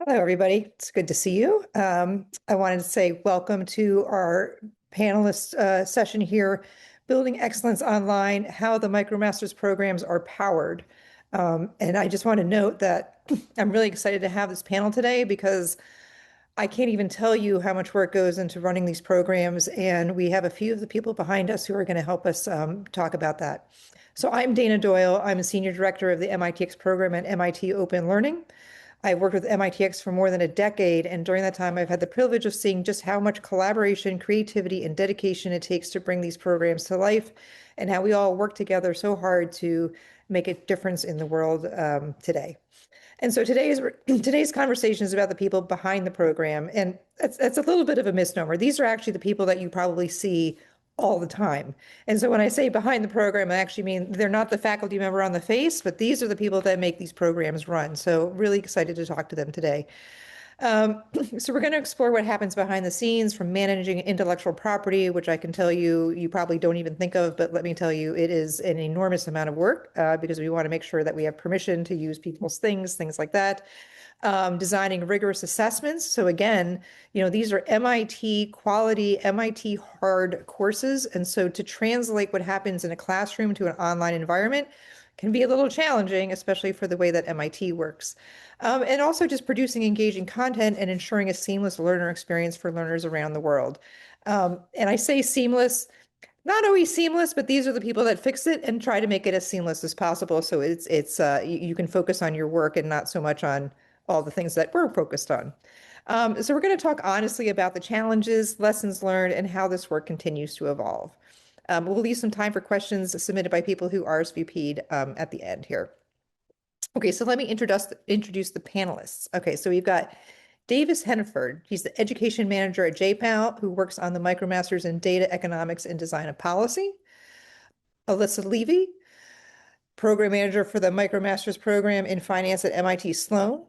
Hello, everybody. It's good to see you. I wanted to say welcome to our panelist session here, Building Excellence Online, How the MicroMasters programs are powered. And I just want to note that I'm really excited to have this panel today because I can't even tell you how much work goes into running these programs. And we have a few of the people behind us who are going to help us talk about that. So I'm Dana Doyle. I'm a senior director of the MITx program at MIT Open Learning. I've worked with MITx for more than a decade, and during that time, I've had the privilege of seeing just how much collaboration, creativity, and dedication it takes to bring these programs to life, and how we all work together so hard to make a difference in the world today. And so today's conversation is about the people behind the program, and that's a little bit of a misnomer. These are actually the people that you probably see all the time. And so when I say behind the program, I actually mean they're not the faculty member on the face, but these are the people that make these programs run. So really excited to talk to them today. So we're going to explore what happens behind the scenes from managing intellectual property, which I can tell you, you probably don't even think of, but let me tell you, it is an enormous amount of work because we want to make sure that we have permission to use people's things like that. Designing rigorous assessments. So again, these are MIT quality, MIT hard courses. And so to translate what happens in a classroom to an online environment can be a little challenging, especially for the way that MIT works. And also just producing engaging content and ensuring a seamless learner experience for learners around the world. And I say seamless, not always seamless, but these are the people that fix it and try to make it as seamless as possible. So you can focus on your work and not so much on all the things that we're focused on. So we're going to talk honestly about the challenges, lessons learned, and how this work continues to evolve. We'll leave some time for questions submitted by people who RSVP'd at the end here. Okay, so let me introduce the panelists. Okay, so we've got Davis Henneford. He's the education manager at JPAL, who works on the MicroMasters in Data Economics and Design of Policy. Alyssa Levy, program manager for the MicroMasters program in finance at MIT Sloan.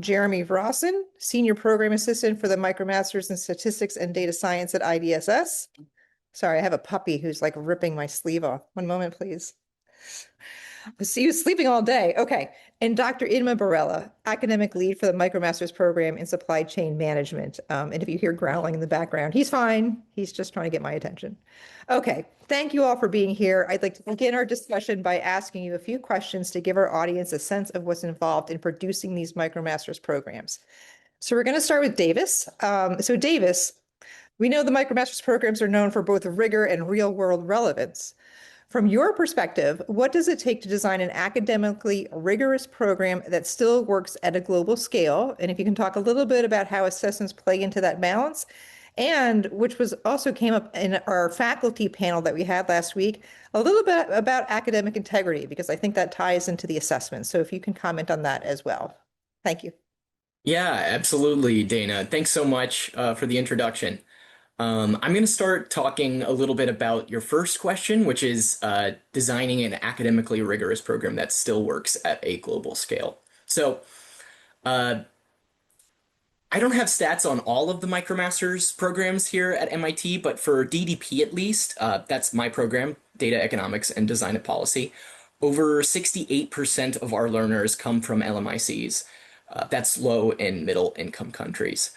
Jeremy Vrossen, senior program assistant for the MicroMasters in Statistics and Data Science at IDSS. Sorry, I have a puppy who's like ripping my sleeve off. One moment, please. He was sleeping all day. Okay. And Dr. Inma Barella, academic lead for the MicroMasters program in supply chain management. And if you hear growling in the background, he's fine. He's just trying to get my attention. Okay. Thank you all for being here. I'd like to begin our discussion by asking you a few questions to give our audience a sense of what's involved in producing these MicroMasters programs. So we're going to start with Davis. So Davis, we know the MicroMasters programs are known for both rigor and real-world relevance. From your perspective, what does it take to design an academically rigorous program that still works at a global scale? And if you can talk a little bit about how assessments play into that balance, and which was also came up in our faculty panel that we had last week, a little bit about academic integrity, because I think that ties into the assessment. So if you can comment on that as well. Thank you. Yeah, absolutely, Dana. Thanks so much for the introduction. I'm going to start talking a little bit about your first question, which is designing an academically rigorous program that still works at a global scale. So, uh, I don't have stats on all of the MicroMasters programs here at MIT, but for DDP at least, that's my program, Data Economics and Design of Policy, over 68% of our learners come from LMICs. That's low and middle income countries.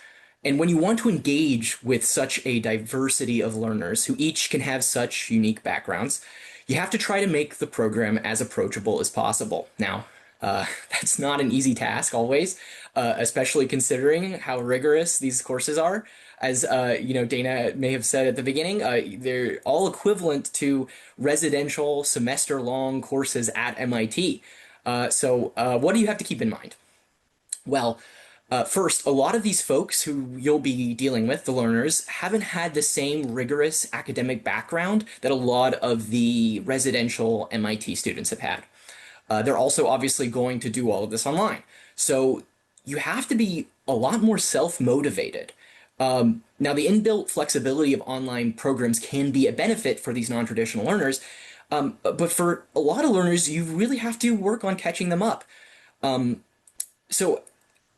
And when you want to engage with such a diversity of learners who each can have such unique backgrounds, you have to try to make the program as approachable as possible. Now, that's not an easy task always, especially considering how rigorous these courses are. As Dana may have said at the beginning, they're all equivalent to residential semester-long courses at MIT. So what do you have to keep in mind? Well, first, a lot of these folks who you'll be dealing with, the learners, haven't had the same rigorous academic background that a lot of the residential MIT students have had. They're also obviously going to do all of this online. So you have to be a lot more self-motivated. Now, the inbuilt flexibility of online programs can be a benefit for these non-traditional learners, but for a lot of learners, you really have to work on catching them up. So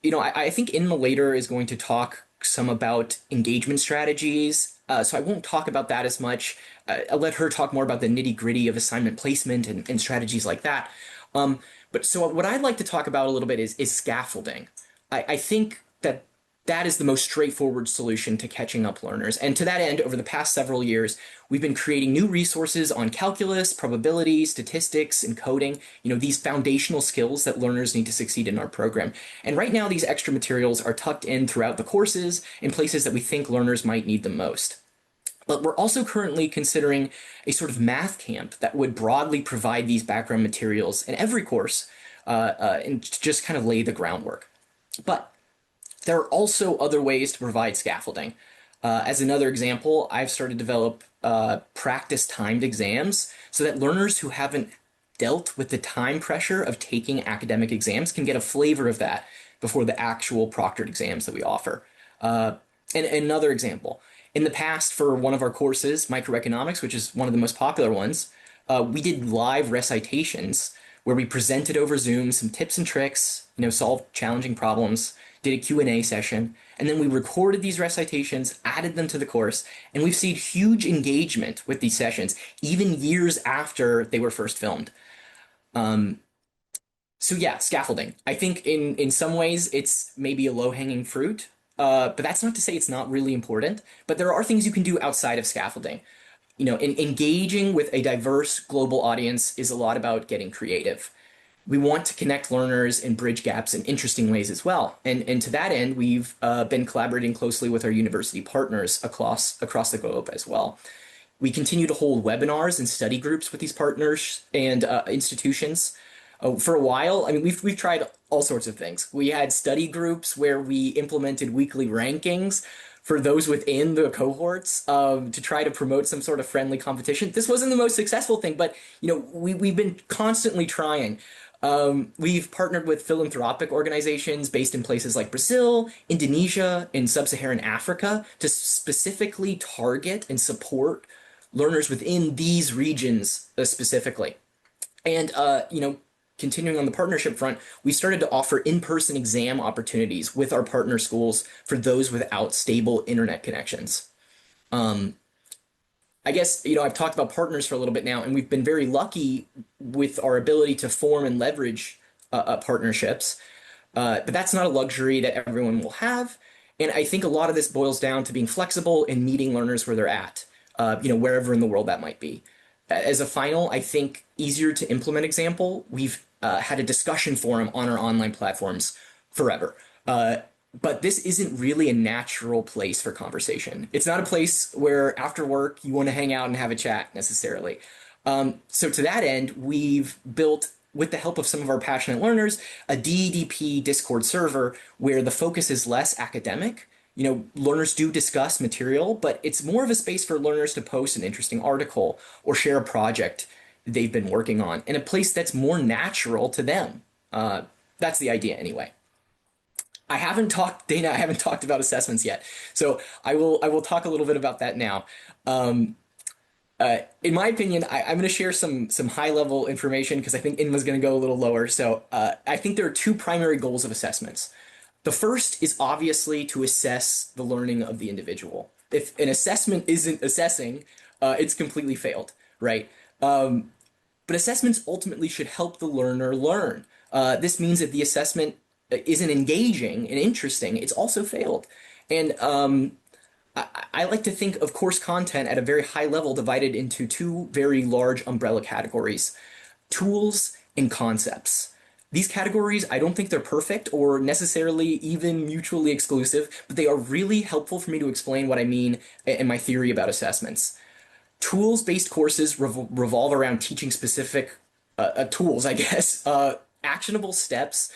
I think Inma later is going to talk some about engagement strategies, so I won't talk about that as much. I'll let her talk more about the nitty-gritty of assignment placement and strategies like that. But so what I'd like to talk about a little bit is scaffolding. I think that that is the most straightforward solution to catching up learners. And to that end, over the past several years, we've been creating new resources on calculus, probability, statistics, and coding, these foundational skills that learners need to succeed in our program. And right now, these extra materials are tucked in throughout the courses in places that we think learners might need them most. But we're also currently considering a sort of math camp that would broadly provide these background materials in every course and just kind of lay the groundwork. But there are also other ways to provide scaffolding. As another example, I've started to develop practice timed exams so that learners who haven't dealt with the time pressure of taking academic exams can get a flavor of that before the actual proctored exams that we offer. And another example, in the past for one of our courses, microeconomics, which is one of the most popular ones, we did live recitations where we presented over Zoom some tips and tricks, solved challenging problems, did a Q&A session, and then we recorded these recitations, added them to the course, and we've seen huge engagement with these sessions, even years after they were first filmed. So yeah, scaffolding. I think in some ways it's maybe a low-hanging fruit, but that's not to say it's not really important. But there are things you can do outside of scaffolding. Engaging with a diverse global audience is a lot about getting creative. We want to connect learners and bridge gaps in interesting ways as well. And to that end, we've been collaborating closely with our university partners across the globe as well. We continue to hold webinars and study groups with these partners and institutions. For a while, I mean, we've tried all sorts of things. We had study groups where we implemented weekly rankings for those within the cohorts to try to promote some sort of friendly competition. This wasn't the most successful thing, but we've been constantly trying. We've partnered with philanthropic organizations based in places like Brazil, Indonesia, and sub-Saharan Africa to specifically target and support learners within these regions specifically. And, continuing on the partnership front, we started to offer in-person exam opportunities with our partner schools for those without stable internet connections. I guess, I've talked about partners for a little bit now, and we've been very lucky with our ability to form and leverage partnerships. But that's not a luxury that everyone will have. And I think a lot of this boils down to being flexible and meeting learners where they're at, wherever in the world that might be. As a final, I think, easier to implement example, we've had a discussion forum on our online platforms forever. But this isn't really a natural place for conversation. It's not a place where after work you want to hang out and have a chat necessarily. So to that end, we've built, with the help of some of our passionate learners, a DEDP Discord server where the focus is less academic. Learners do discuss material, but it's more of a space for learners to post an interesting article or share a project they've been working on in a place that's more natural to them. That's the idea anyway. I haven't talked about assessments yet, so I will talk a little bit about that now. In my opinion, I'm going to share some high level information because I think Inma's going to go a little lower. So I think there are two primary goals of assessments. The first is obviously to assess the learning of the individual. If an assessment isn't assessing, it's completely failed, right? But assessments ultimately should help the learner learn. This means that the assessment isn't engaging and interesting, it's also failed. And I like to think of course content at a very high level divided into two very large umbrella categories: tools and concepts. These categories, I don't think they're perfect or necessarily even mutually exclusive, but they are really helpful for me to explain what I mean and my theory about assessments. Tools-based courses revolve around teaching specific tools, I guess, actionable steps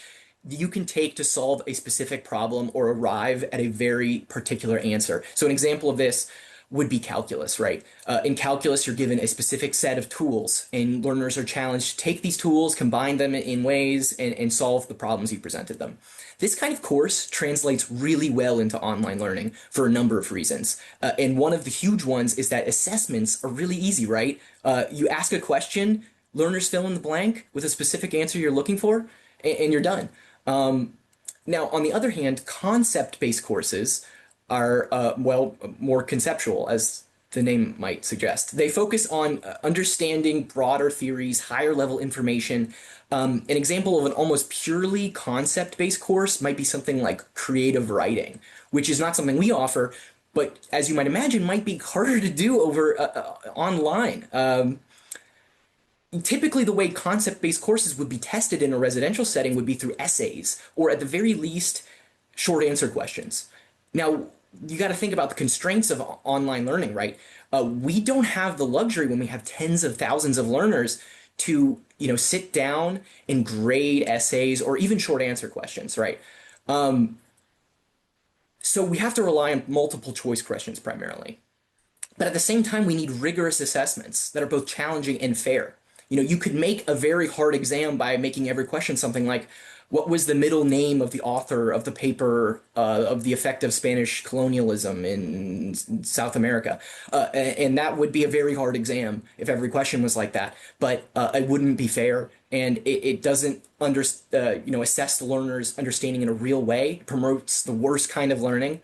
you can take to solve a specific problem or arrive at a very particular answer. So an example of this would be calculus, right? In calculus, you're given a specific set of tools, and learners are challenged to take these tools, combine them in ways, and solve the problems you presented them. This kind of course translates really well into online learning for a number of reasons. And one of the huge ones is that assessments are really easy, right? You ask a question, learners fill in the blank with a specific answer you're looking for, and you're done. Now, on the other hand, concept-based courses are, more conceptual, as the name might suggest. They focus on understanding broader theories, higher level information. An example of an almost purely concept based course might be something like creative writing, which is not something we offer, but as you might imagine, might be harder to do over online. Typically, the way concept based courses would be tested in a residential setting would be through essays, or at the very least, short answer questions. Now, you got to think about the constraints of online learning, right? We don't have the luxury when we have tens of thousands of learners to, sit down and grade essays or even short answer questions, right? So we have to rely on multiple choice questions primarily. But at the same time, we need rigorous assessments that are both challenging and fair. You could make a very hard exam by making every question something like, what was the middle name of the author of the paper of the effect of Spanish colonialism in South America? And that would be a very hard exam if every question was like that. But it wouldn't be fair, and it doesn't assess the learner's understanding in a real way. It promotes the worst kind of learning.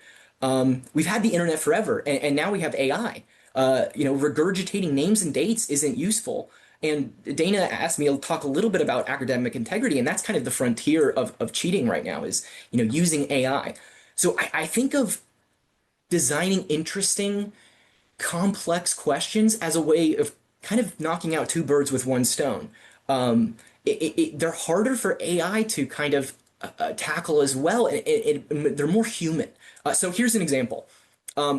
We've had the internet forever, and now we have AI. Regurgitating names and dates isn't useful. And Dana asked me to talk a little bit about academic integrity, and that's kind of the frontier of cheating right now is, using AI. So I think of designing interesting, complex questions as a way of kind of knocking out two birds with one stone. They're harder for AI to kind of tackle as well. They're more human. So here's an example.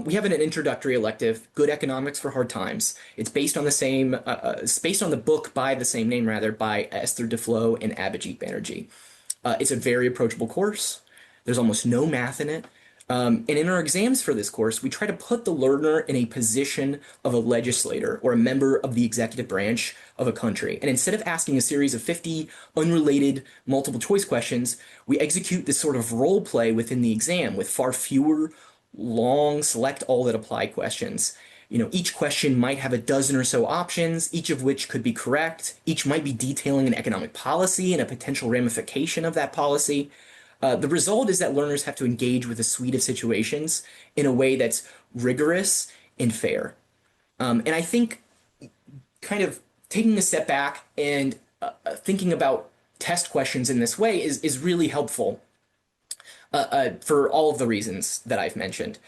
We have an introductory elective, Good Economics for Hard Times. It's based on it's based on the book by the same name, rather, by Esther Duflo and Abhijit Banerjee. It's a very approachable course. There's almost no math in it. And in our exams for this course, we try to put the learner in a position of a legislator or a member of the executive branch of a country. And instead of asking a series of 50 unrelated multiple choice questions, we execute this sort of role play within the exam with far fewer long select all that apply questions. Each question might have a dozen or so options, each of which could be correct. Each might be detailing an economic policy and a potential ramification of that policy. The result is that learners have to engage with a suite of situations in a way that's rigorous and fair. And I think kind of taking a step back and thinking about test questions in this way is really helpful for all of the reasons that I've mentioned.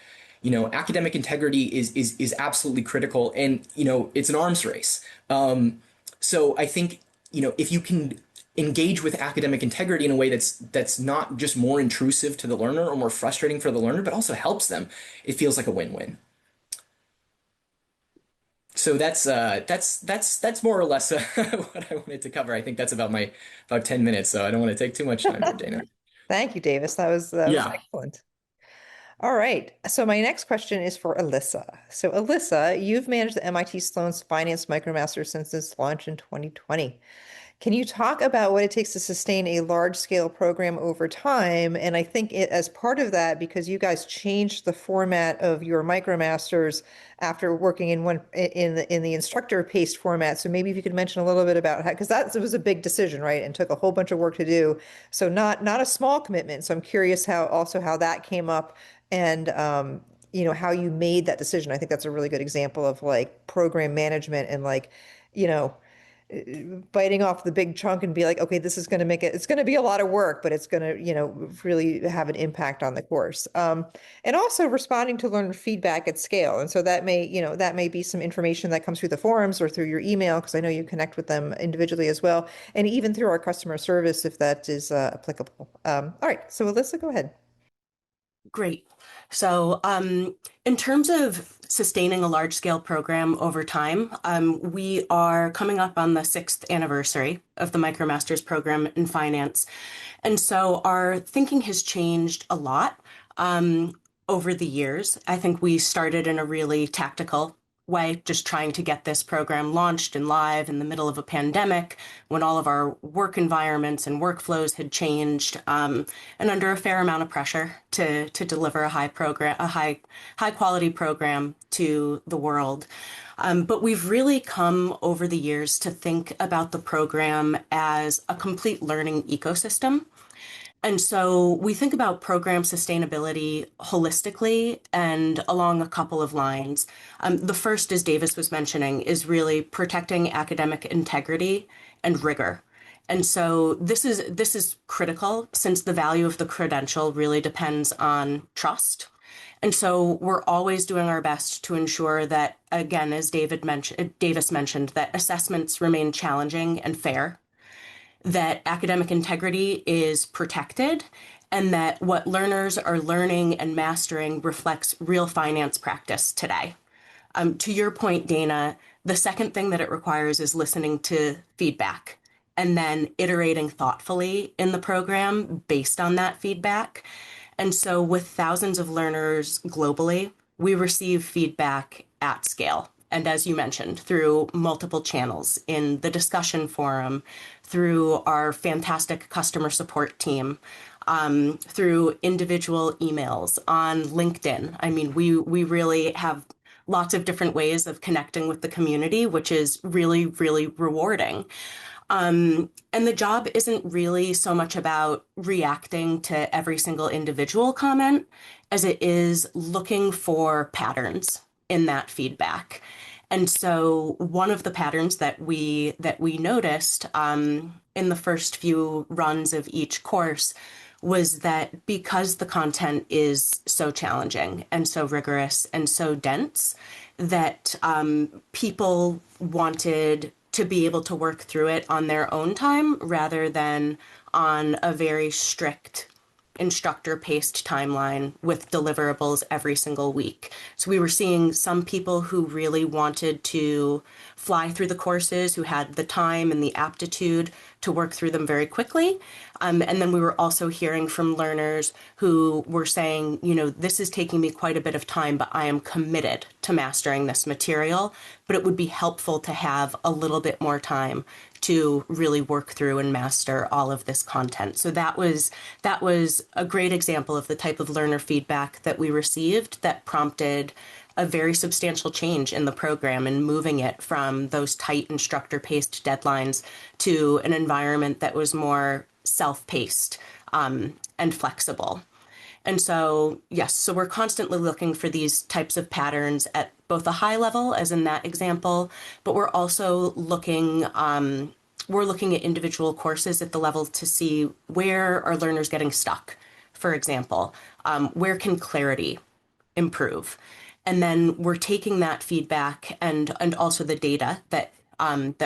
Academic integrity is absolutely critical, and it's an arms race. So I think if you can engage with academic integrity in a way that's not just more intrusive to the learner or more frustrating for the learner, but also helps them, it feels like a win-win. So that's more or less what I wanted to cover. I think that's about 10 minutes, so I don't want to take too much time here, Dana. Thank you, Davis. That was Yeah. excellent. All right. So my next question is for Alyssa. So Alyssa, you've managed the MIT Sloan's Finance MicroMaster since its launch in 2020. Can you talk about what it takes to sustain a large scale program over time? And I think as part of that, because you guys changed the format of your MicroMasters after working in the instructor paced format. So maybe if you could mention a little bit about how, because that was a big decision, right? And took a whole bunch of work to do. So not a small commitment. So I'm curious how that came up and how you made that decision. I think that's a really good example of like program management and like, you know, biting off the big chunk and be like, okay, this is going to it's going to be a lot of work, but it's going to, really have an impact on the course. And also responding to learner feedback at scale. And so that may be some information that comes through the forums or through your email, because I know you connect with them individually as well, and even through our customer service, if that is applicable. All right. So Alyssa, go ahead. Great. So, in terms of sustaining a large scale program over time, we are coming up on the sixth anniversary of the MicroMasters program in finance. And so our thinking has changed a lot over the years. I think we started in a really tactical way, just trying to get this program launched and live in the middle of a pandemic when all of our work environments and workflows had changed, and under a fair amount of pressure to deliver a high quality program to the world. But we've really come over the years to think about the program as a complete learning ecosystem. And so we think about program sustainability holistically and along a couple of lines. The first, as Davis was mentioning, is really protecting academic integrity and rigor. And so this is critical since the value of the credential really depends on trust. And so we're always doing our best to ensure that, again, as Davis mentioned, that assessments remain challenging and fair, that academic integrity is protected, and that what learners are learning and mastering reflects real finance practice today. To your point, Dana, the second thing that it requires is listening to feedback and then iterating thoughtfully in the program based on that feedback. And so with thousands of learners globally, we receive feedback at scale. And as you mentioned, through multiple channels in the discussion forum, through our fantastic customer support team, through individual emails on LinkedIn. I mean, we really have lots of different ways of connecting with the community, which is really, really rewarding. And the job isn't really so much about reacting to every single individual comment as it is looking for patterns in that feedback. And so one of the patterns that we noticed in the first few runs of each course was that because the content is so challenging and so rigorous and so dense, that people wanted to be able to work through it on their own time rather than on a very strict instructor-paced timeline with deliverables every single week. So we were seeing some people who really wanted to fly through the courses, who had the time and the aptitude to work through them very quickly. And then we were also hearing from learners who were saying, you know, this is taking me quite a bit of time, but I am committed to mastering this material. But it would be helpful to have a little bit more time to really work through and master all of this content. So that was a great example of the type of learner feedback that we received that prompted a very substantial change in the program and moving it from those tight instructor-paced deadlines to an environment that was more self-paced and flexible. And so, yes, so we're constantly looking for these types of patterns at both a high level, as in that example, but we're also looking at individual courses at the level to see where are learners getting stuck, for example, where can clarity improve? And then we're taking that feedback and also the data that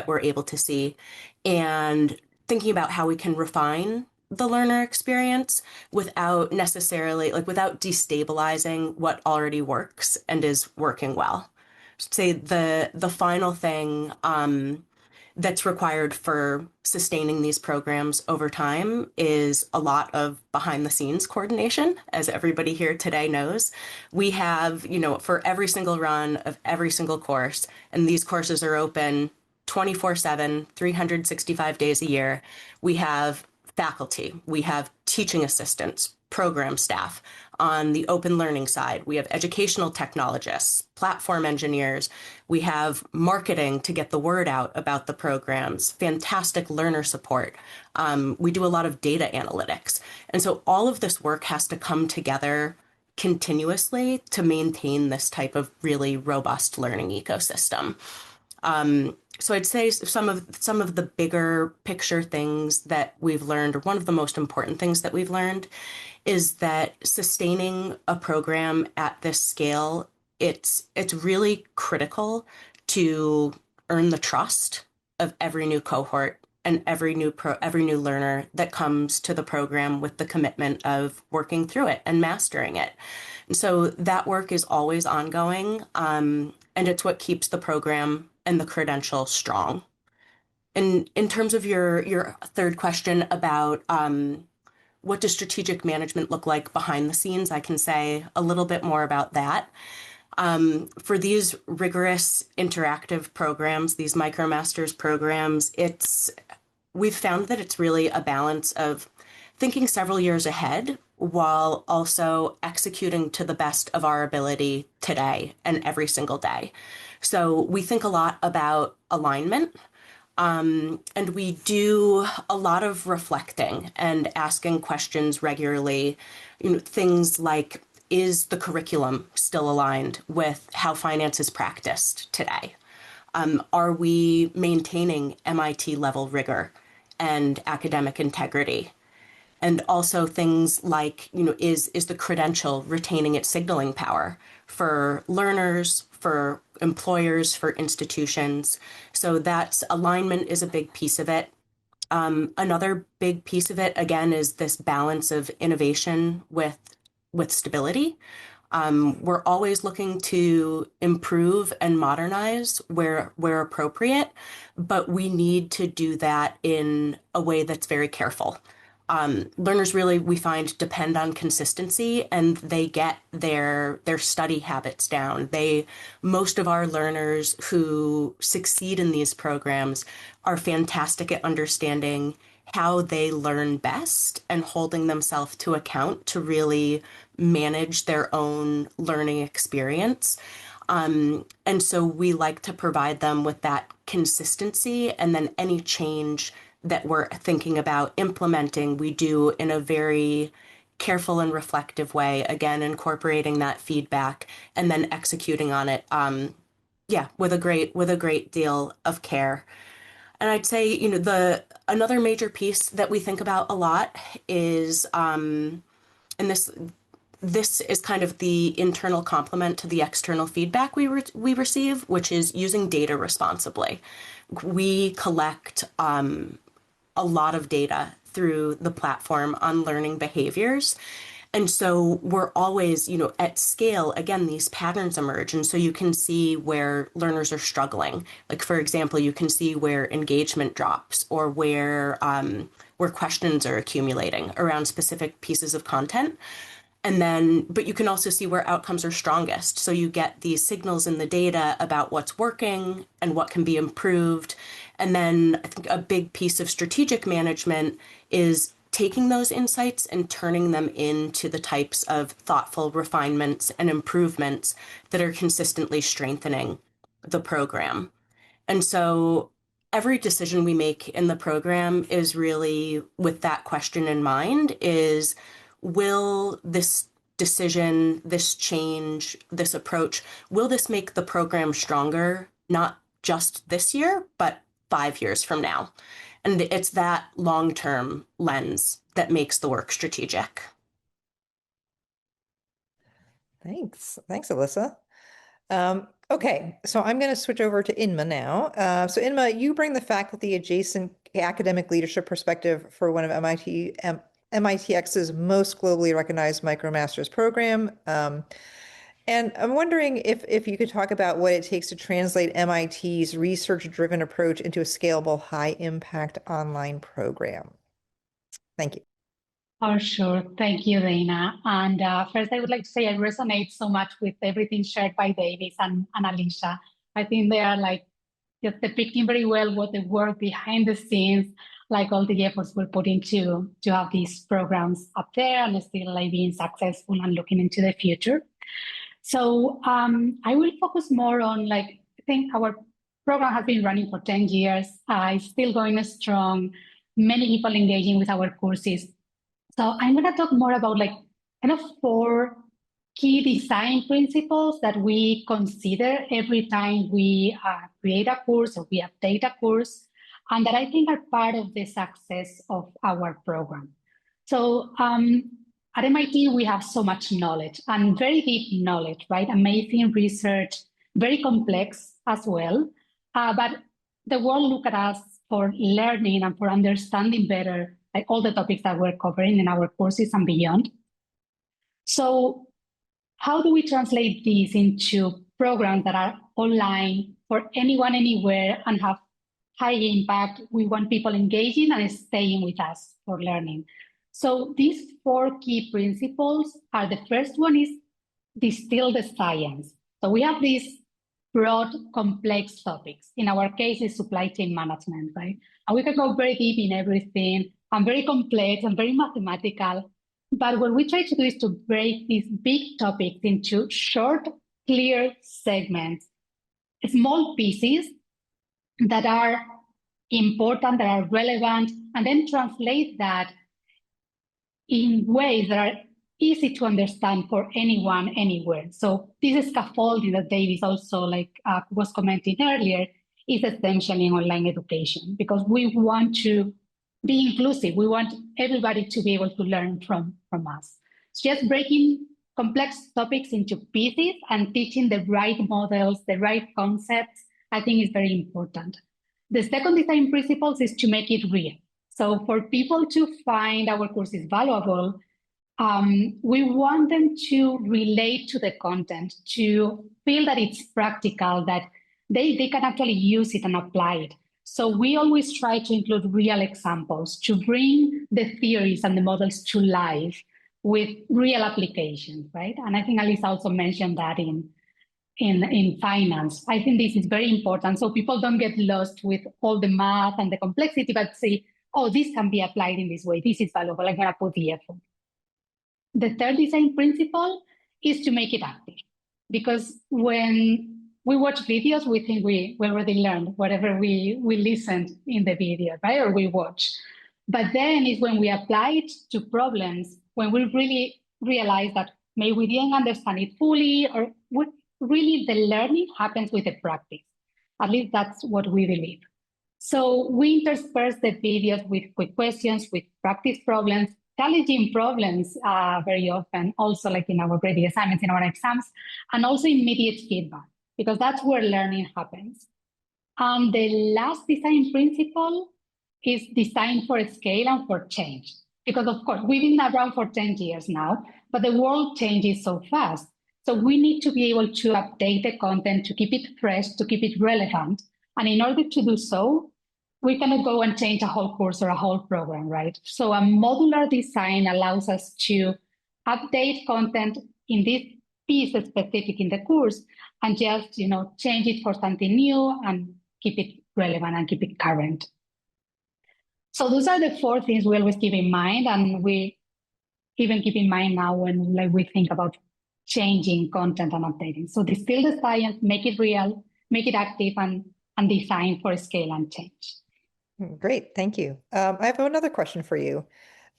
we're able to see and thinking about how we can refine the learner experience without necessarily, without destabilizing what already works and is working well. Say the final thing that's required for sustaining these programs over time is a lot of behind the scenes coordination, as everybody here today knows. We have, for every single run of every single course, and these courses are open 24/7, 365 days a year, we have faculty, we have teaching assistants, program staff. On the open learning side, we have educational technologists, platform engineers, we have marketing to get the word out about the programs, fantastic learner support. We do a lot of data analytics. And so all of this work has to come together continuously to maintain this type of really robust learning ecosystem. So I'd say some of the bigger picture things that we've learned, or one of the most important things that we've learned, is that sustaining a program at this scale, it's really critical to earn the trust of every new cohort and every new learner that comes to the program with the commitment of working through it and mastering it. And so that work is always ongoing, and it's what keeps the program and the credential strong. And in terms of your third question about what does strategic management look like behind the scenes, I can say a little bit more about that. For these rigorous interactive programs, these MicroMasters programs, we've found that it's really a balance of thinking several years ahead while also executing to the best of our ability today and every single day. So we think a lot about alignment. And we do a lot of reflecting and asking questions regularly. Things like, is the curriculum still aligned with how finance is practiced today? Are we maintaining MIT level rigor and academic integrity? And also things like, is the credential retaining its signaling power for learners, for employers, for institutions? So that's alignment is a big piece of it. Another big piece of it, again, is this balance of innovation with stability. We're always looking to improve and modernize where appropriate, but we need to do that in a way that's very careful. Learners really, we find, depend on consistency, and they get their study habits down. Most of our learners who succeed in these programs are fantastic at understanding how they learn best and holding themselves to account to really manage their own learning experience. And so we like to provide them with that consistency, and then any change that we're thinking about implementing, we do in a very careful and reflective way, again, incorporating that feedback and then executing on it, with a great deal of care. And I'd say, another major piece that we think about a lot is, and this is kind of the internal complement to the external feedback we receive, which is using data responsibly. We collect a lot of data through the platform on learning behaviors. And so we're always, at scale, again, these patterns emerge. And so you can see where learners are struggling. Like, for example, you can see where engagement drops or where questions are accumulating around specific pieces of content. And then, but you can also see where outcomes are strongest. So you get these signals in the data about what's working and what can be improved. And then I think a big piece of strategic management is taking those insights and turning them into the types of thoughtful refinements and improvements that are consistently strengthening the program. And so every decision we make in the program is really with that question in mind, is will this decision, this change, this approach, will this make the program stronger, not just this year, but 5 years from now? And it's that long-term lens that makes the work strategic. Thanks, Alyssa. Okay, so I'm going to switch over to Inma now. So Inma, you bring the faculty adjacent academic leadership perspective for one of MITx's most globally recognized MicroMasters program. And I'm wondering if you could talk about what it takes to translate MIT's research-driven approach into a scalable, high-impact online program. Thank you. Oh, sure. Thank you, Dana. And first, I would like to say I resonate so much with everything shared by Davis and Alicia. I think they are just depicting very well what the work behind the scenes, like all the efforts we're putting to have these programs up there and still being successful and looking into the future. So I will focus more on I think our program has been running for 10 years. It's still going strong, many people engaging with our courses. So I'm going to talk more about kind of 4 key design principles that we consider every time we create a course or we update a course, and that I think are part of the success of our program. So at MIT, we have so much knowledge and very deep knowledge, right? Amazing research, very complex as well. But the world look at us for learning and for understanding better all the topics that we're covering in our courses and beyond. So how do we translate these into programs that are online for anyone, anywhere, and have high impact? We want people engaging and staying with us for learning. So these 4 key principles are, the first one is distill the science. So we have these broad, complex topics. In our case, it's supply chain management, right? And we can go very deep in everything and very complex and very mathematical. But what we try to do is to break these big topics into short, clear segments, small pieces that are important, that are relevant, and then translate that in ways that are easy to understand for anyone, anywhere. So this scaffolding that Davis also was commenting earlier is essential in online education, because we want to be inclusive. We want everybody to be able to learn from us. So just breaking complex topics into pieces and teaching the right models, the right concepts, I think is very important. The second design principles is to make it real. So for people to find our courses valuable, we want them to relate to the content, to feel that it's practical, that they can actually use it and apply it. So we always try to include real examples, to bring the theories and the models to life with real applications, right? And I think Alice also mentioned that in finance. I think this is very important, so people don't get lost with all the math and the complexity, but say, oh, this can be applied in this way. This is valuable. I'm going to put the effort. The third design principle is to make it active, because when we watch videos, we think we already learned whatever we listened in the video, right? Or we watch. But then it's when we apply it to problems, when we really realize that maybe we didn't understand it fully, or really the learning happens with the practice. At least that's what we believe. So we intersperse the videos with quick questions, with practice problems, challenging problems very often, also like in our graded assignments, in our exams, and also immediate feedback, because that's where learning happens. And the last design principle is design for scale and for change. Because of course, we've been around for 10 years now, but the world changes so fast. So we need to be able to update the content, to keep it fresh, to keep it relevant. And in order to do so, we cannot go and change a whole course or a whole program, right? So a modular design allows us to update content in this piece specific in the course and just, change it for something new and keep it relevant and keep it current. So those are the 4 things we always keep in mind, and we even keep in mind now when we think about changing content and updating. So distill the science, make it real, make it active, and design for scale and change. Great, thank you. I have another question for you.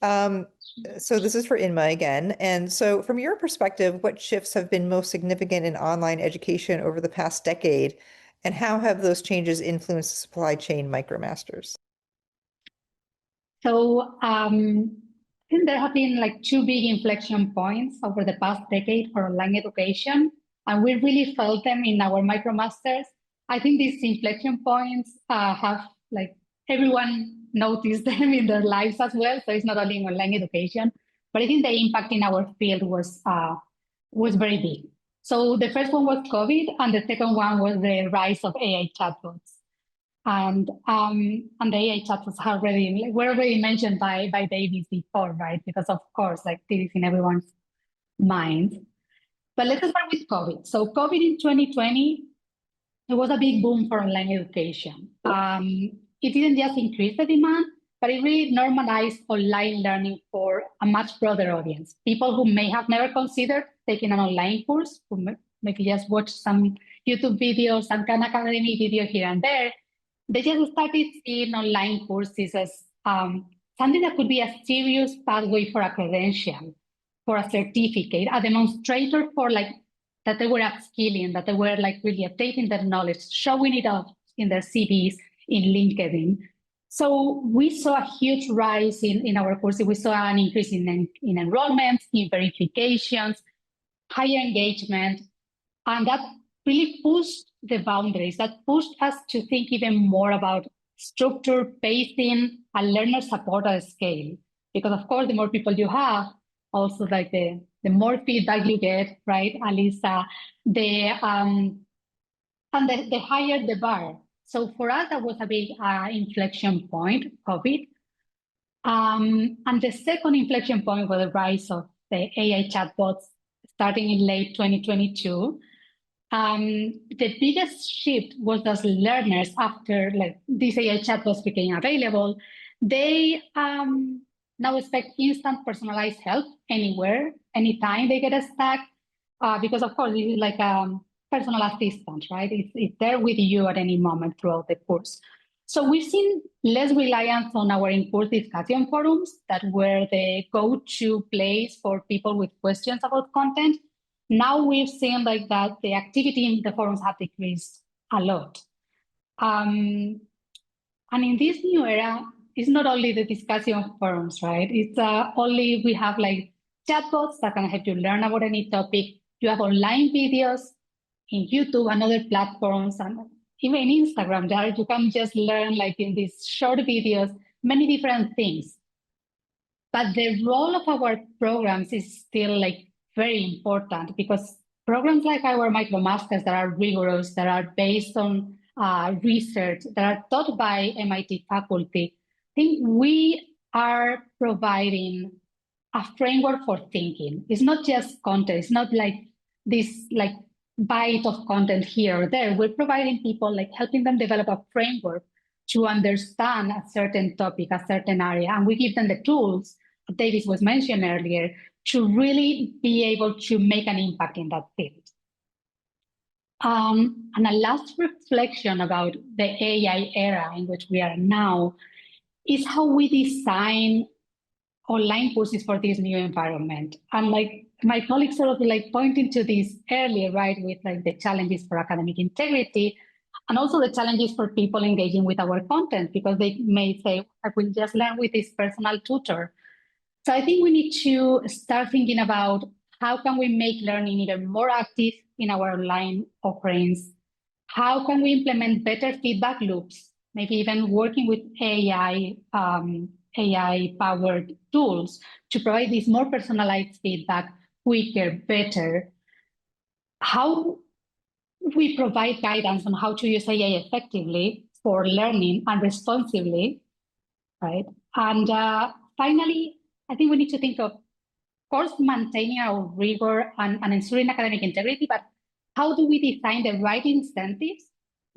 So this is for Inma again. And so from your perspective, what shifts have been most significant in online education over the past decade, and how have those changes influenced supply chain MicroMasters? So I think there have been 2 big inflection points over the past decade for online education, and we really felt them in our MicroMasters. I think these inflection points have everyone noticed them in their lives as well. So it's not only in online education, but I think the impact in our field was very big. So the first one was COVID, and the second one was the rise of AI chatbots. And the AI chatbots were already mentioned by Davis before, right? Because of course, this is in everyone's mind. But let's start with COVID. So COVID in 2020, it was a big boom for online education. It didn't just increase the demand, but it really normalized online learning for a much broader audience. People who may have never considered taking an online course, who maybe just watch some YouTube videos, some Khan Academy video here and there, they just started seeing online courses as something that could be a serious pathway for a credential, for a certificate, a demonstrator for that they were upskilling, that they were really updating their knowledge, showing it off in their CVs, in LinkedIn. So we saw a huge rise in our courses. We saw an increase in enrollments, in verifications, higher engagement, and that really pushed the boundaries. That pushed us to think even more about structure, pacing, and learner support at scale. Because of course, the more people you have, also the more feedback you get, right, Alisa? And the higher the bar. So for us, that was a big inflection point, COVID. And the second inflection point was the rise of the AI chatbots starting in late 2022. The biggest shift was those learners after these AI chatbots became available. They now expect instant personalized help anywhere, anytime they get stuck, because of course this is personal assistant, right? It's there with you at any moment throughout the course. So we've seen less reliance on our in-course discussion forums that were the go-to place for people with questions about content. Now we've seen like that the activity in the forums have decreased a lot. And in this new era, it's not only the discussion forums, right? It's only we have like chatbots that can help you learn about any topic. You have online videos in YouTube and other platforms, and even Instagram, there you can just learn like in these short videos, many different things. But the role of our programs is still like very important, because programs like our MicroMasters that are rigorous, that are based on research, that are taught by MIT faculty, I think we are providing a framework for thinking. It's not just content. It's not like this like bite of content here or there. We're providing people, like helping them develop a framework to understand a certain topic, a certain area, and we give them the tools Davis was mentioned earlier to really be able to make an impact in that field. And a last reflection about the AI era in which we are now is how we design online courses for this new environment. And like my colleagues sort of like pointing to this earlier, right, with like the challenges for academic integrity and also the challenges for people engaging with our content, because they may say, I will just learn with this personal tutor. So I think we need to start thinking about how can we make learning even more active in our online offerings? How can we implement better feedback loops? Maybe even working with AI-powered tools to provide this more personalized feedback quicker, better. How we provide guidance on how to use AI effectively for learning and responsibly, right? And finally, I think we need to think of course, maintaining our rigor and ensuring academic integrity, but how do we design the right incentives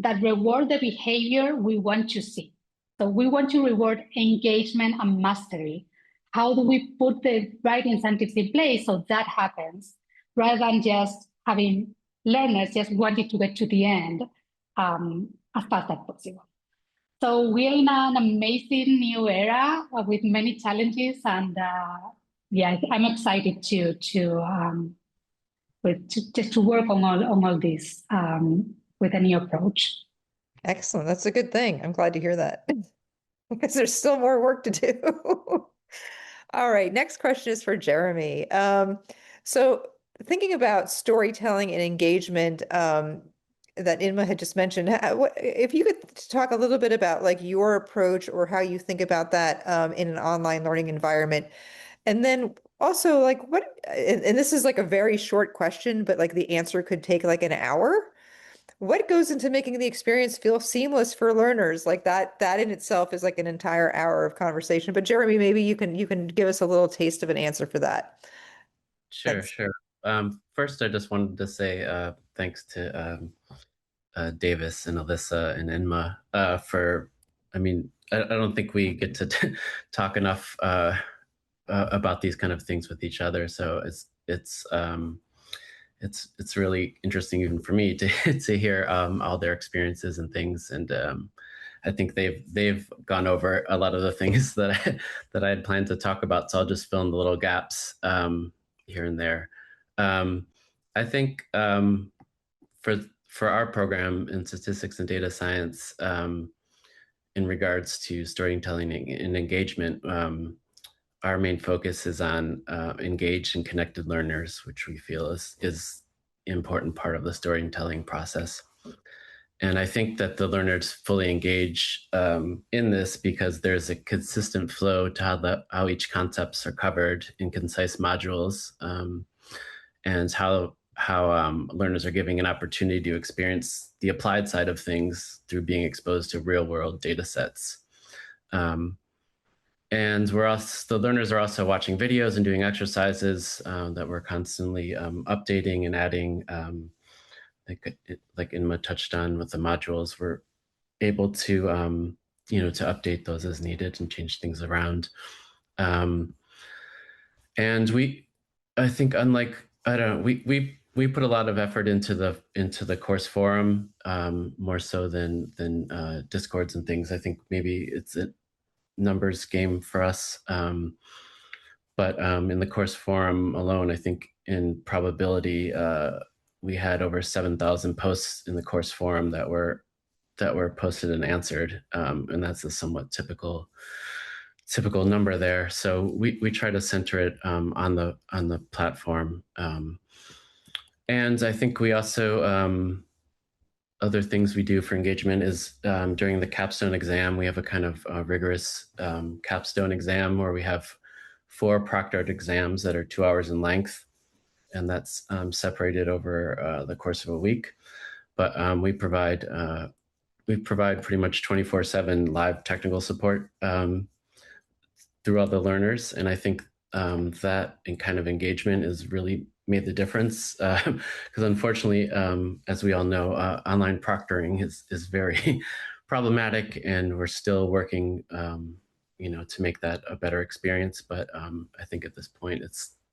that reward the behavior we want to see? So we want to reward engagement and mastery. How do we put the right incentives in place so that happens, rather than just having learners just wanting to get to the end as fast as possible? So we're in an amazing new era with many challenges, and yeah, I'm excited to work on all this with a new approach. Excellent. That's a good thing. I'm glad to hear that because there's still more work to do. All right. Next question is for Jeremy. So thinking about storytelling and engagement that Inma had just mentioned, if you could talk a little bit about like your approach or how you think about that in an online learning environment. And then also like and this is like a very short question, but like the answer could take like an hour. What goes into making the experience feel seamless for learners? Like that in itself is like an entire hour of conversation. But Jeremy, maybe you can give us a little taste of an answer for that. Sure, Thanks. sure. First, I just wanted to say thanks to Davis and Alyssa and Inma for, I mean, I don't think we get to talk enough about these kind of things with each other. So it's really interesting even for me to hear all their experiences and things. And I think they've gone over a lot of the things that I had planned to talk about. So I'll just fill in the little gaps here and there. I think for our program in statistics and data science, in regards to storytelling and engagement, our main focus is on engaged and connected learners, which we feel is an important part of the storytelling process. And I think that the learners fully engage in this because there's a consistent flow to how each concepts are covered in concise modules, and how learners are given an opportunity to experience the applied side of things through being exposed to real-world data sets. And the learners are also watching videos and doing exercises that we're constantly updating and adding. Like Inma touched on with the modules, we're able to to update those as needed and change things around. And I think unlike, I don't know, we put a lot of effort into the course forum, more so than Discords and things. I think maybe it's a numbers game for us. But in the course forum alone, I think in probability, we had over 7,000 posts in the course forum that were posted and answered, and that's a somewhat typical number there. So we try to center it on the platform, and I think we also other things we do for engagement is during the capstone exam, we have a kind of rigorous capstone exam where we have 4 proctored exams that are 2 hours in length, and that's separated over the course of a week. But we provide pretty much 24/7 live technical support through all the learners, and I think that kind of engagement is really made the difference, because unfortunately, as we all know, online proctoring is very problematic, and we're still working to make that a better experience. But I think at this point,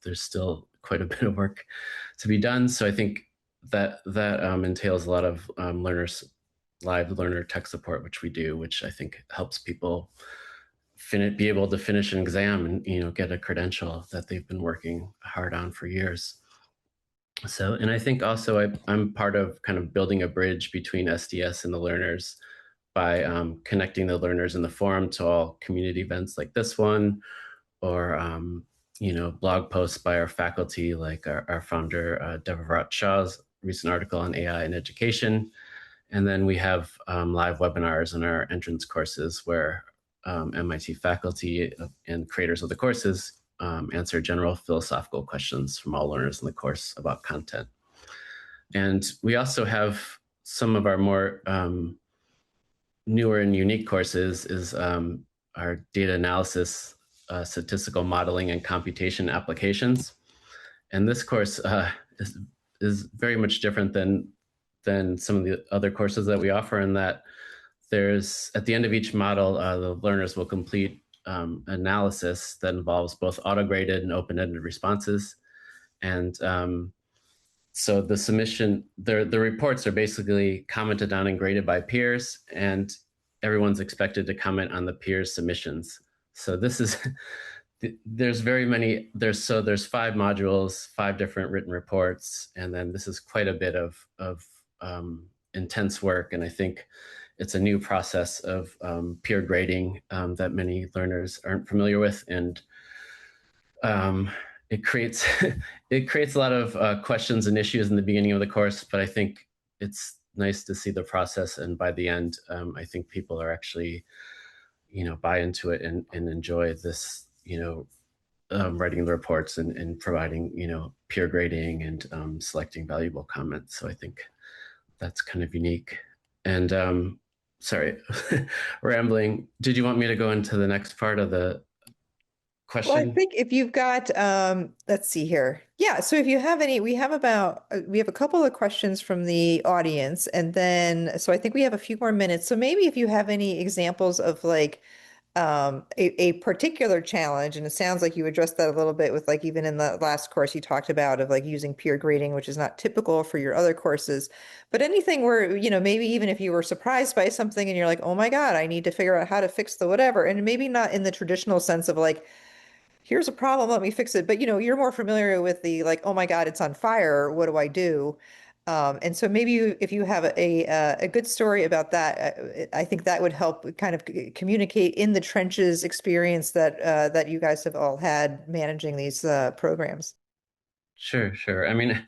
there's still quite a bit of work to be done. So I think that entails a lot of live learner tech support, which we do, which I think helps people be able to finish an exam and get a credential that they've been working hard on for years. So, and I think also I'm part of kind of building a bridge between SDS and the learners by connecting the learners in the forum to all community events like this one, or blog posts by our faculty, like our founder Devavrat Shah's recent article on AI in education. And then we have live webinars in our entrance courses where MIT faculty and creators of the courses answer general philosophical questions from all learners in the course about content. And we also have some of our more newer and unique courses is our data analysis, statistical modeling, and computation applications. And this course is very much different than some of the other courses that we offer, in that there's, at the end of each model, the learners will complete analysis that involves both auto-graded and open-ended responses. And so the submission, the reports are basically commented on and graded by peers, and everyone's expected to comment on the peers' submissions. So this is, there's 5 modules, 5 different written reports, and then this is quite a bit of intense work. And I think it's a new process of peer grading that many learners aren't familiar with, and it creates a lot of questions and issues in the beginning of the course. But I think it's nice to see the process, and by the end, I think people are actually buy into it and enjoy this writing the reports and providing peer grading and selecting valuable comments. So I think that's kind of unique. And sorry, rambling. Did you want me to go into the next part of the question? Well, I think if you've got, let's see here. Yeah, so if you have any, we have a couple of questions from the audience, and then, so I think we have a few more minutes. So maybe if you have any examples of like a particular challenge, and it sounds like you addressed that a little bit with like, even in the last course you talked about of like using peer grading, which is not typical for your other courses, but anything where, maybe even if you were surprised by something and you're like, oh my God, I need to figure out how to fix the whatever. And maybe not in the traditional sense of like, here's a problem, let me fix it. But you're more familiar with the like, oh my God, it's on fire, what do I do? And so maybe if you have a good story about that, I think that would help kind of communicate in the trenches experience that you guys have all had managing these programs. Sure. I mean,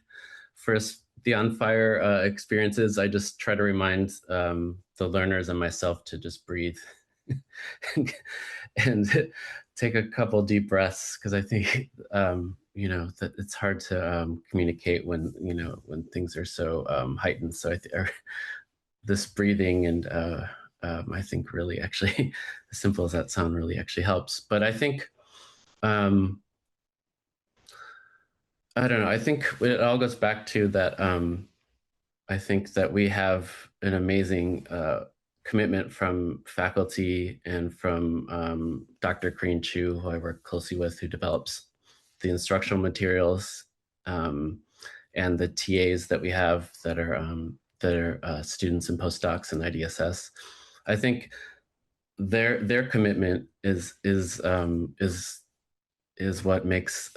first, the on fire experiences, I just try to remind the learners and myself to just breathe and take a couple deep breaths, because I think that it's hard to communicate when things are so heightened. So this breathing and I think really actually, as simple as that sound, really actually helps. But I think I don't know. I think it all goes back to that. I think that we have an amazing commitment from faculty and from Dr. Kareen Chu, who I work closely with, who develops the instructional materials. and the TAs that we have that are students and postdocs in IDSS. I think their commitment is what makes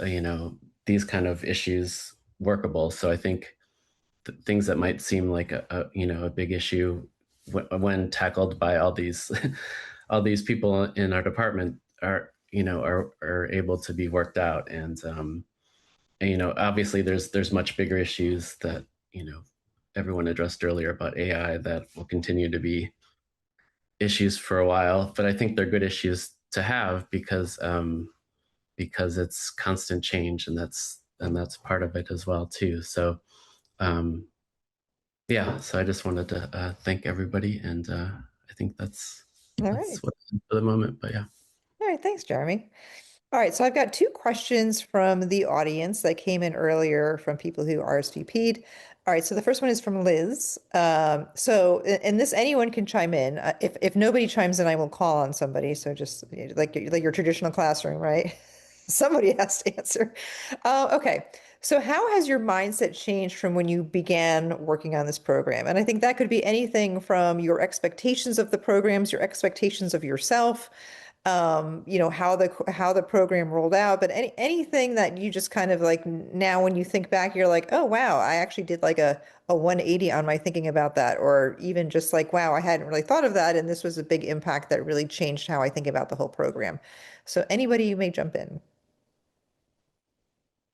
these kind of issues workable. So I think things that might seem like a big issue when tackled by all these all these people in our department are able to be worked out. And obviously there's much bigger issues that everyone addressed earlier about AI that will continue to be issues for a while, but I think they're good issues to have because it's constant change, and that's part of it as well too. So yeah, so I just wanted to thank everybody, and I think that's All that's right. what for the moment. But yeah. All right, thanks, Jeremy. All right, so I've got two questions from the audience that came in earlier from people who RSVP'd. All right, so the first one is from Liz. And this, anyone can chime in. If nobody chimes in, I will call on somebody. So just like your traditional classroom, right? Somebody has to answer. Okay, so how has your mindset changed from when you began working on this program? And I think that could be anything from your expectations of the programs, your expectations of yourself, how the program rolled out, but anything that you just kind of like now when you think back, you're like, oh wow, I actually did like a 180 on my thinking about that, or even just like, wow, I hadn't really thought of that, and this was a big impact that really changed how I think about the whole program. So anybody, you may jump in.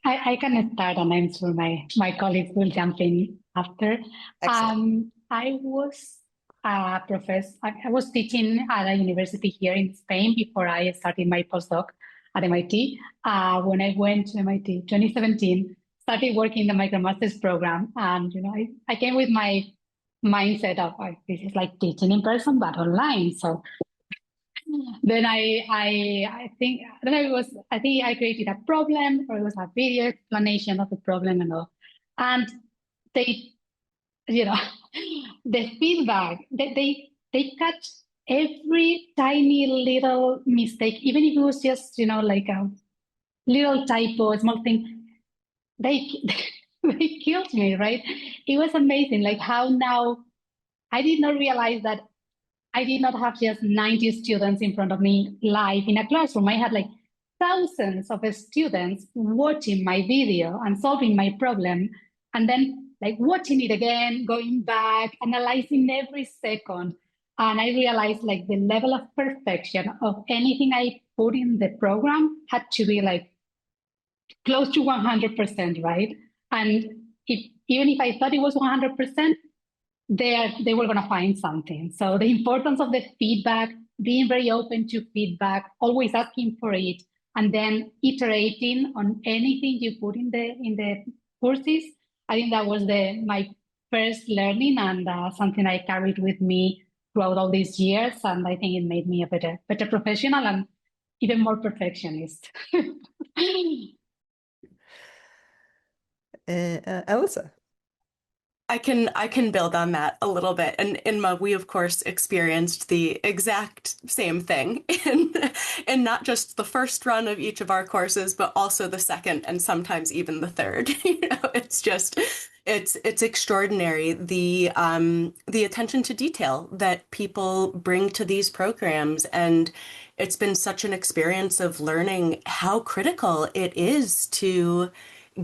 I can start and I'm sure my colleagues will jump in after. Excellent. I was a professor, I was teaching at a university here in Spain before I started my postdoc at MIT. When I went to MIT 2017, started working in the MicroMasters program. And, I came with my mindset of this is like teaching in person, but online. So then I think I don't know it was I think I created a problem, or it was a video explanation of the problem and all. And they the feedback they catch every tiny little mistake, even if it was just like a little typo, a small thing. They they killed me, right? It was amazing, like how now I did not realize that I did not have just 90 students in front of me live in a classroom. I had like thousands of students watching my video and solving my problem, and then like watching it again, going back, analyzing every second. And I realized like the level of perfection of anything I put in the program had to be like close to 100%, right? And even if I thought it was 100%, they were going to find something. So the importance of the feedback, being very open to feedback, always asking for it, and then iterating on anything you put in the courses. I think that was my first learning, and something I carried with me throughout all these years. And I think it made me a better professional and even more perfectionist. Alyssa. I can build on that a little bit. And Inma, we of course experienced the exact same thing in not just the first run of each of our courses, but also the second and sometimes even the third. It's just it's extraordinary the attention to detail that people bring to these programs, and it's been such an experience of learning how critical it is to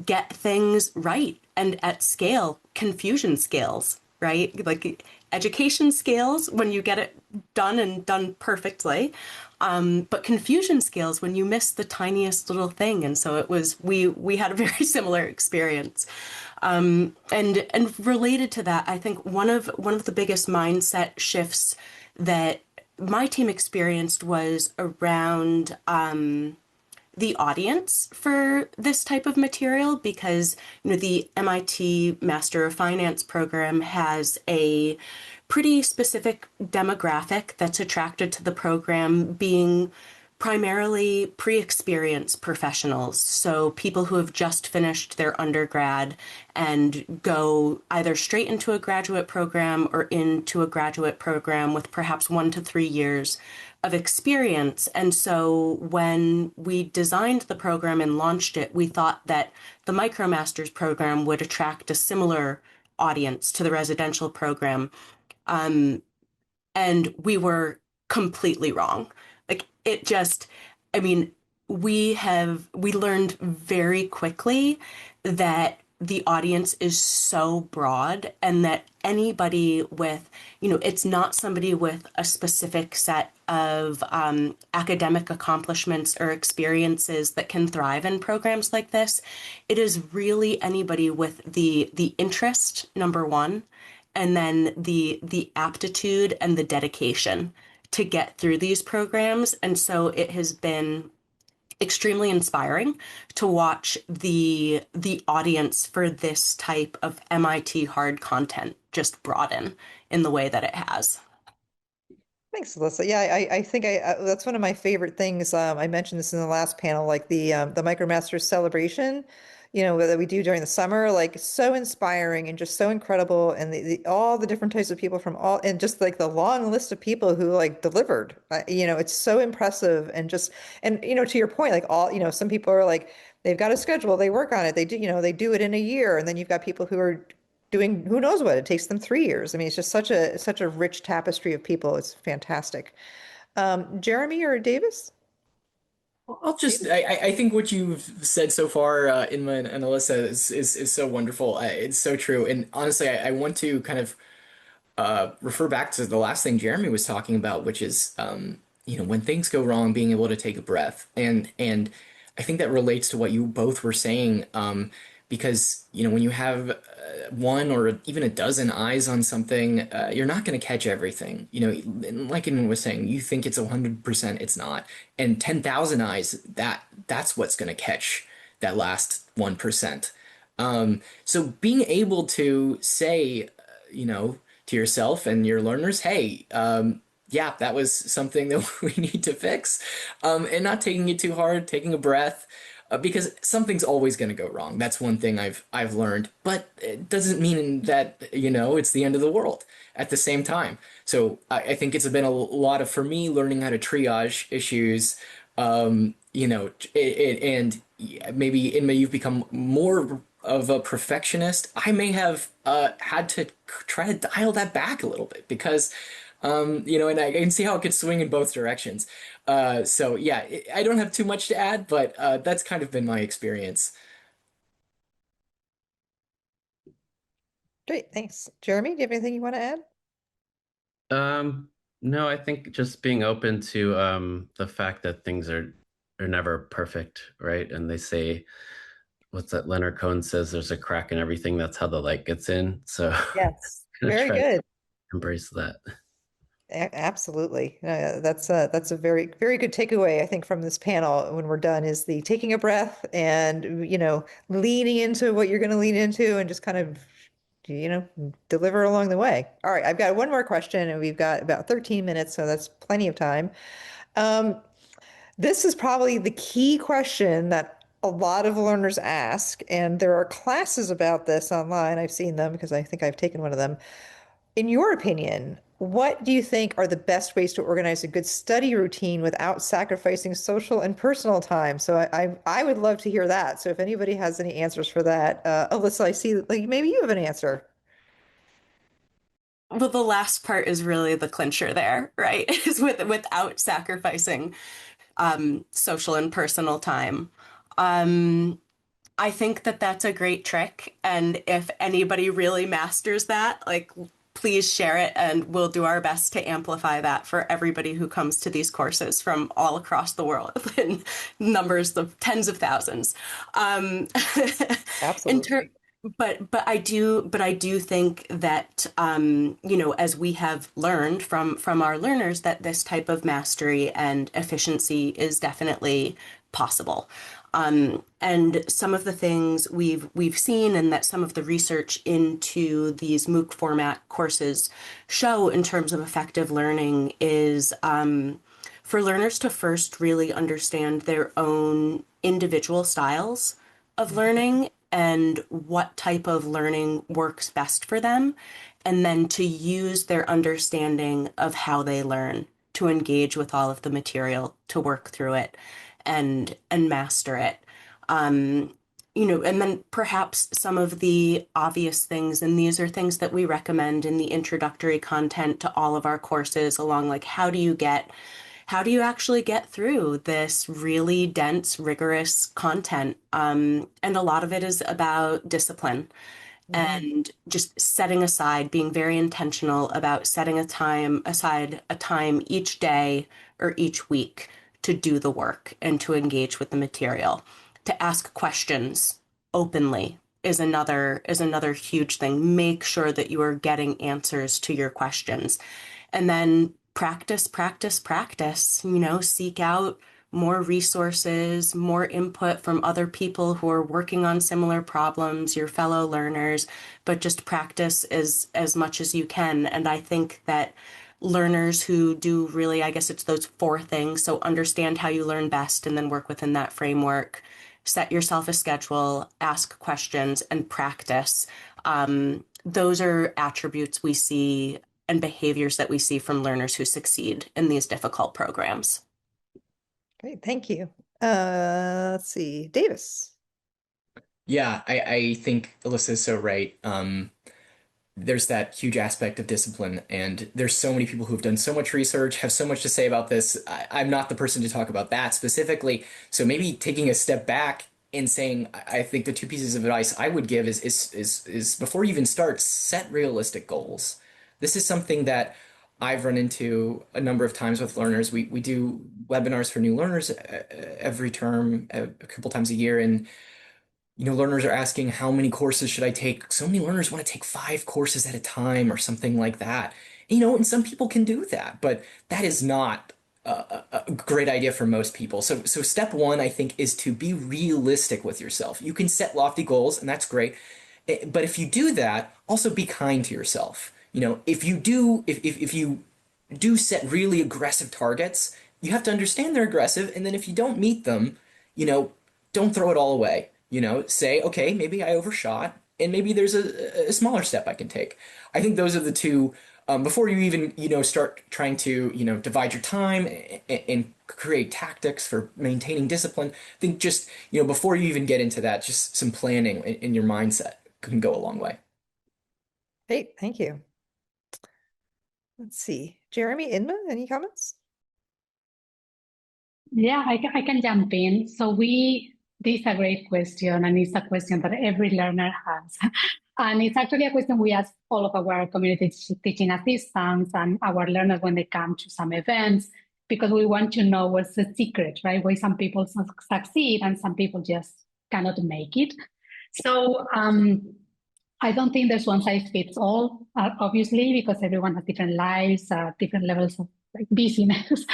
get things right and at scale. Confusion scales, right? Like education scales when you get it done and done perfectly, but confusion scales when you miss the tiniest little thing. And so it was we had a very similar experience, and related to that, I think one of the biggest mindset shifts that my team experienced was around the audience for this type of material, because the MIT Master of Finance program has a pretty specific demographic that's attracted to the program, being primarily pre-experienced professionals. So people who have just finished their undergrad and go either straight into a graduate program or into a graduate program with perhaps 1 to 3 years of experience. And so when we designed the program and launched it, we thought that the MicroMasters program would attract a similar audience to the residential program. And we were completely wrong. Like it just, I mean, we learned very quickly that the audience is so broad and that anybody with, it's not somebody with a specific set of academic accomplishments or experiences that can thrive in programs like this. It is really anybody with the interest, number one, and then the aptitude and the dedication to get through these programs. And so it has been extremely inspiring to watch the audience for this type of MIT hard content just broaden in the way that it has. Thanks, Alyssa. Yeah, I think that's one of my favorite things. I mentioned this in the last panel, like the MicroMasters celebration, that we do during the summer, like so inspiring and just so incredible. And all the different types of people from all, and just like the long list of people who like delivered, it's so impressive. And just, and, to your point, like some people are like, they've got a schedule, they work on it, they do, they do it in a year. And then you've got people who are doing who knows what, it takes them 3 years. I mean, it's just such a rich tapestry of people. It's fantastic. Jeremy or Davis? I think what you've said so far, Inma and Alyssa, is so wonderful. It's so true. And honestly, I want to kind of refer back to the last thing Jeremy was talking about, which is, when things go wrong, being able to take a breath. And I think that relates to what you both were saying, because, when you have one or even a dozen eyes on something, you're not going to catch everything. Like Inman was saying, you think it's 100%, it's not. And 10,000 eyes, that's what's going to catch that last 1%. So being able to say, to yourself and your learners, hey, yeah, that was something that we need to fix, and not taking it too hard, taking a breath, because something's always going to go wrong. That's one thing I've learned, but it doesn't mean that, it's the end of the world at the same time. So I think it's been a lot of, for me, learning how to triage issues, and maybe you've become more of a perfectionist. I may have had to try to dial that back a little bit because, and I can see how it could swing in both directions. So yeah, I don't have too much to add, but that's kind of been my experience. Great, thanks. Jeremy, do you have anything you want to add? No, I think just being open to the fact that things are never perfect, right? And they say, what's that Leonard Cohen says, there's a crack in everything. That's how the light gets in. So Yes, gonna very try to good. embrace that. Absolutely. That's a very, very good takeaway, I think, from this panel when we're done is the taking a breath and, leaning into what you're going to lean into and just kind of, deliver along the way. All right, I've got one more question and we've got about 13 minutes, so that's plenty of time. This is probably the key question that a lot of learners ask, and there are classes about this online. I've seen them because I think I've taken one of them. In your opinion, what do you think are the best ways to organize a good study routine without sacrificing social and personal time? So I would love to hear that. So if anybody has any answers for that, Alyssa, I see like maybe you have an answer. Well, the last part is really the clincher there, right? Is without sacrificing social and personal time. I think that that's a great trick. And if anybody really masters that, like, please share it and we'll do our best to amplify that for everybody who comes to these courses from all across the world in numbers of tens of thousands. Absolutely. But I do think that as we have learned from our learners that this type of mastery and efficiency is definitely possible. And some of the things we've seen and that some of the research into these MOOC format courses show in terms of effective learning is for learners to first really understand their own individual styles of learning and what type of learning works best for them, and then to use their understanding of how they learn to engage with all of the material, to work through it and master it. And then perhaps some of the obvious things, and these are things that we recommend in the introductory content to all of our courses, along like how do you actually get through this really dense, rigorous content? And a lot of it is about discipline and just being very intentional about setting aside a time each day or each week to do the work and to engage with the material. To ask questions openly is another huge thing. Make sure that you are getting answers to your questions. And then practice, practice, practice. Seek out more resources, more input from other people who are working on similar problems, your fellow learners, but just practice as much as you can. And I think that learners who do really, I guess it's those 4 things. So understand how you learn best and then work within that framework. Set yourself a schedule, ask questions, and practice. Those are attributes we see and behaviors that we see from learners who succeed in these difficult programs. Great, thank you. Let's see, Davis. Yeah, I think Alyssa is so right. There's that huge aspect of discipline, and there's so many people who've done so much research, have so much to say about this. I'm not the person to talk about that specifically. So maybe taking a step back and saying, I think the 2 pieces of advice I would give is before you even start, set realistic goals. This is something that I've run into a number of times with learners. We do webinars for new learners every term, a couple times a year, and learners are asking, how many courses should I take? So many learners want to take 5 courses at a time or something like that. And some people can do that, but that is not a great idea for most people. So step 1, I think, is to be realistic with yourself. You can set lofty goals, and that's great. But if you do that, also be kind to yourself. If you do set really aggressive targets, you have to understand they're aggressive, and then if you don't meet them, don't throw it all away. Say, okay, maybe I overshot, and maybe there's a smaller step I can take. I think those are the 2, before you even, start trying to, divide your time and create tactics for maintaining discipline. I think just, before you even get into that, just some planning in your mindset can go a long way. Great, thank you. Let's see, Jeremy, Inma, any comments? Yeah, I can jump in. So this is a great question, and it's a question that every learner has. And it's actually a question we ask all of our community teaching assistants and our learners when they come to some events, because we want to know what's the secret, right? Why some people succeed and some people just cannot make it. So I don't think there's one size fits all, obviously, because everyone has different lives, different levels of busyness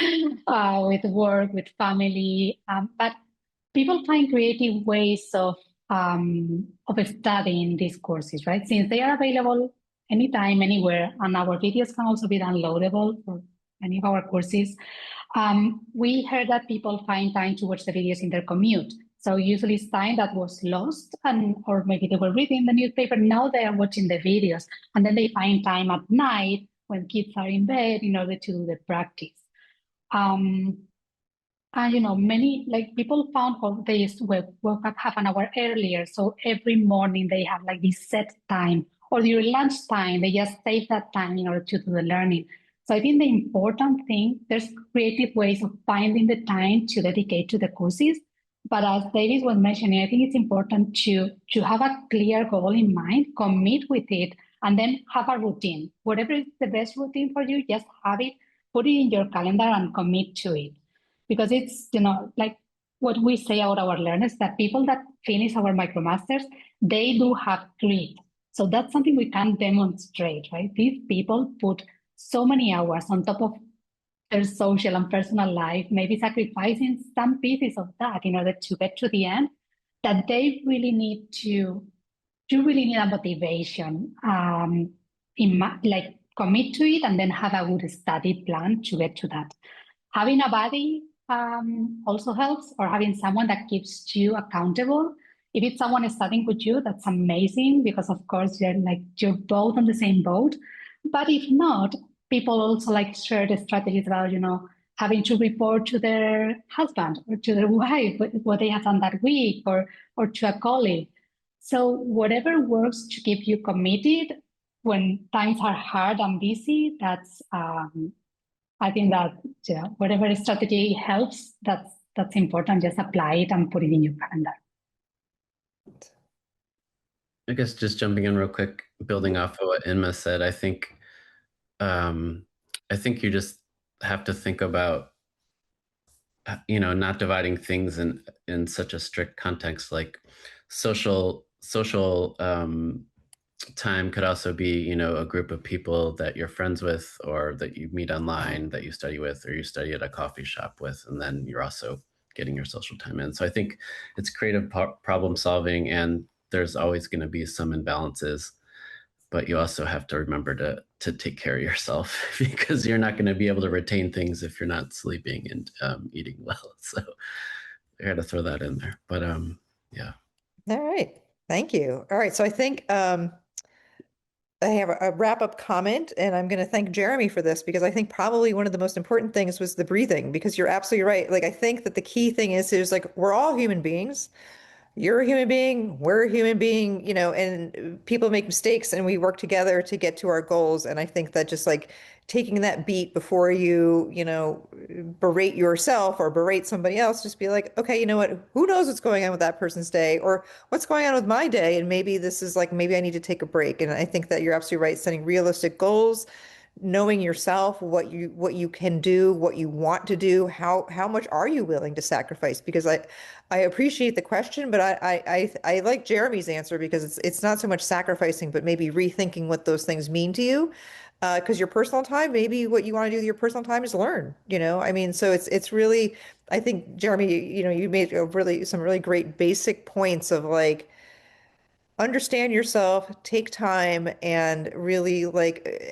with work, with family. But people find creative ways of studying these courses, right? Since they are available anytime, anywhere, and our videos can also be downloadable for any of our courses. We heard that people find time to watch the videos in their commute. So usually it's time that was lost, or maybe they were reading the newspaper. Now they are watching the videos, and then they find time at night when kids are in bed in order to do the practice. And many people found they used to wake up half an hour earlier. So every morning they have this set time, or during lunchtime they just save that time in order to do the learning. So I think the important thing, there's creative ways of finding the time to dedicate to the courses. But as Davis was mentioning, I think it's important to have a clear goal in mind, commit with it, and then have a routine. Whatever is the best routine for you, just have it, put it in your calendar and commit to it. Because it's, what we say about our learners, that people that finish our MicroMasters, they do have grit. So that's something we can demonstrate, right? These people put so many hours on top of their social and personal life, maybe sacrificing some pieces of that in order to get to the end, that they really need a motivation, commit to it and then have a good study plan to get to that. Having a buddy also helps, or having someone that keeps you accountable. If it's someone studying with you, that's amazing because of course you're both on the same boat. But if not, people also like share the strategies about, having to report to their husband or to their wife what they have done that week, or to a colleague. So whatever works to keep you committed when times are hard and busy, that's I think that whatever strategy helps, that's important. Just apply it and put it in your calendar. I guess just jumping in real quick, building off of what Inma said, I think you just have to think about, not dividing things in such a strict context. Like social time could also be, a group of people that you're friends with, or that you meet online, that you study with, or you study at a coffee shop with, and then you're also getting your social time in. So I think it's creative problem solving, and there's always going to be some imbalances, but you also have to remember to take care of yourself, because you're not going to be able to retain things if you're not sleeping and eating well. So I got to throw that in there. But yeah. All right. Thank you. All right. So I think I have a wrap-up comment, and I'm going to thank Jeremy for this, because I think probably one of the most important things was the breathing, because you're absolutely right. Like, I think that the key thing is like, we're all human beings. You're a human being, we're a human being, and people make mistakes, and we work together to get to our goals. And I think that just like taking that beat before you, berate yourself or berate somebody else, just be like, okay, you know what, who knows what's going on with that person's day, or what's going on with my day? And maybe this is like, maybe I need to take a break. And I think that you're absolutely right, setting realistic goals, knowing yourself, what you can do, what you want to do, how much are you willing to sacrifice? Because I appreciate the question, but I like Jeremy's answer, because it's not so much sacrificing, but maybe rethinking what those things mean to you. Because your personal time, maybe what you want to do with your personal time is learn, I mean, so it's really, I think, Jeremy, you made some really great basic points of like, understand yourself, take time, and really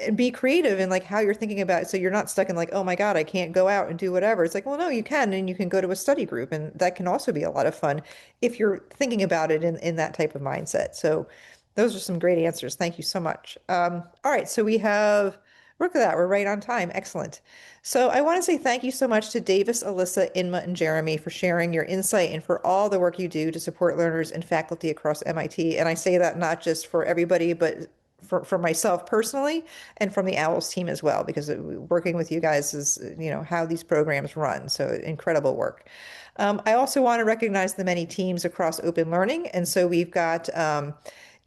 and be creative in like how you're thinking about it. So you're not stuck in like, oh my God, I can't go out and do whatever. It's like, well, no, you can, and you can go to a study group, and that can also be a lot of fun if you're thinking about it in that type of mindset. So those are some great answers. Thank you so much. All right, so look at that, we're right on time. Excellent. So I want to say thank you so much to Davis, Alyssa, Inma, and Jeremy for sharing your insight and for all the work you do to support learners and faculty across MIT. And I say that not just for everybody, but for myself personally, and from the OWLS team as well, because working with you guys is, how these programs run. So incredible work. I also want to recognize the many teams across open learning. And so we've got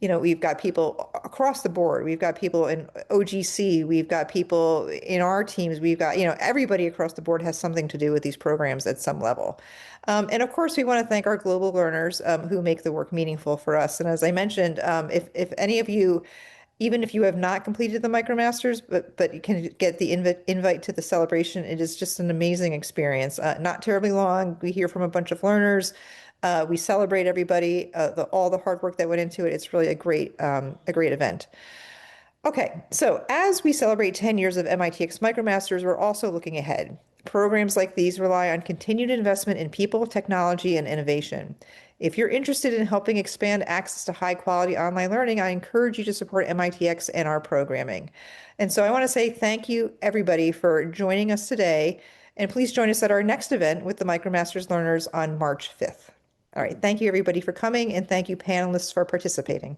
we've got people across the board. We've got people in OGC. We've got people in our teams. We've got, everybody across the board has something to do with these programs at some level. And of course, we want to thank our global learners who make the work meaningful for us. And as I mentioned, if any of you, even if you have not completed the MicroMasters, but you can get the invite to the celebration, it is just an amazing experience. Not terribly long. We hear from a bunch of learners. We celebrate everybody, all the hard work that went into it. It's really a great event. Okay, so as we celebrate 10 years of MITx MicroMasters, we're also looking ahead. Programs like these rely on continued investment in people, technology, and innovation. If you're interested in helping expand access to high-quality online learning, I encourage you to support MITx and our programming. And so I want to say thank you, everybody, for joining us today. And please join us at our next event with the MicroMasters learners on March 5th. All right. Thank you, everybody, for coming, and thank you, panelists, for participating.